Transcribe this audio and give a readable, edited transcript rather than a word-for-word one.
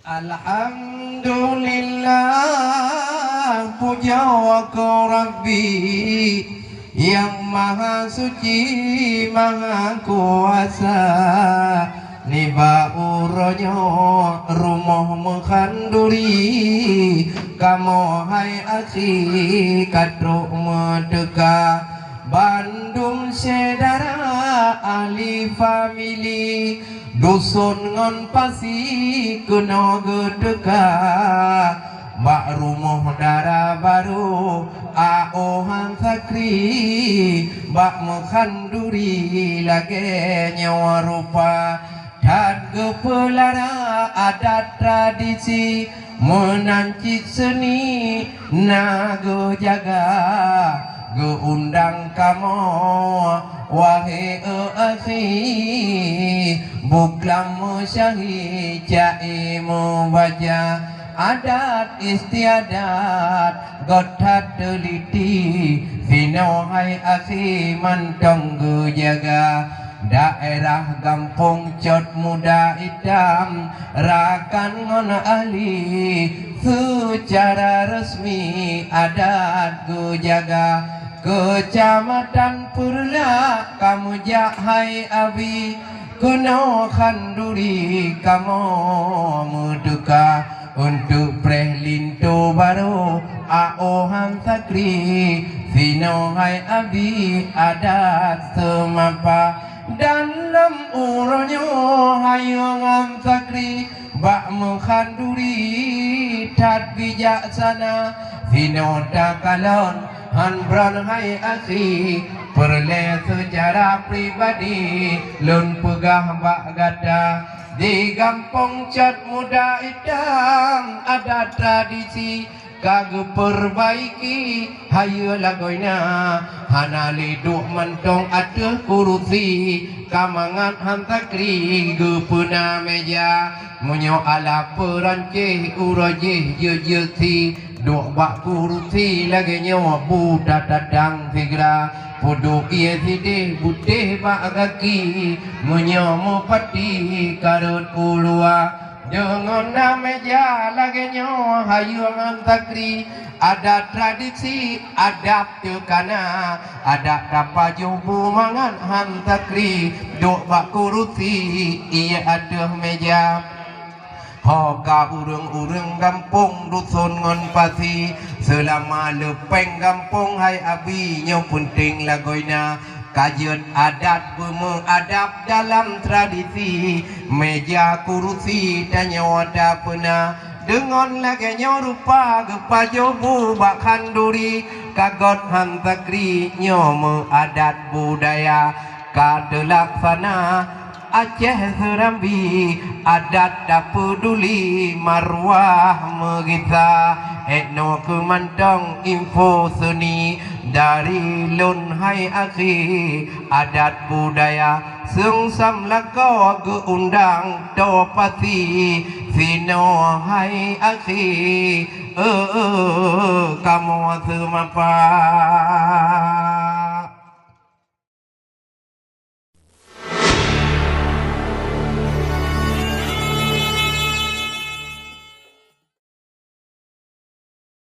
Alhamdulillah, puja wako Rabbi yang maha suci, maha kuasa. Niba uronyo rumah mengkanduri, kamu hai akhi kadro medeka. Bandung sedara ahli family, dusun ngon pasi kena gedeka. Bak rumah dara baru aohan sakri, bak mengkanduri lagi nyawa rupa. Dan kepelara adat tradisi menancik seni nago jaga. Geundang kamu wahai akhi, buklam musyahi cai membaca adat istiadat gotat teliti. Sino hai akhi mantong gejaga. Daerah Gampung Cot Muda Hitam rakan ngon ahli secara resmi adat gejaga. Kecamatan Purla kamu jahai abi, kuno kanduri kamu muduka. Untuk prehlinto baru aohan sakri, sino hai abi adat semapa. Dalam uronyo hayongan sakri, bak mengkanduri tat bijaksana. Sino kalon hanbron hai akhi, perle secara pribadi lun pegah bak gada. Di Gampung Cot Muda Hitam ada tradisi kage perbaiki hayu lagoina. Hana liduk mentong atuh kurusi, kamangan hantakri gepuna meja. Munyo ala perancih urajih jejeti, duk bak kurusi lagi nyawa budak dadang figra. Podo iya sidih putih bak kaki, menyomo pati karut ulua. Dengan meja lagi nyawa hayuangan takri. Ada tradisi adab tekana, ada dapat jubu mangan hantakri. Duk bak kurusi iya ada meja. Hoka urung-urung Gampung dusun ngon pasi, selama lepeng Gampung hai abi nyo penting lagoina. Kajian adat mengadap dalam tradisi, meja kurusi dan nyawa pena. Dengan lagi nyo rupa gepa jobu bak kanduri, kagot hantakri nyo mengadat budaya. Kadelaksana Aceh Serambi adat tak peduli marwah megita. Etno kemantong info seni dari lun hai akhi adat budaya. Sengsam lako geundang topati, sino hai akhi kamu semapa.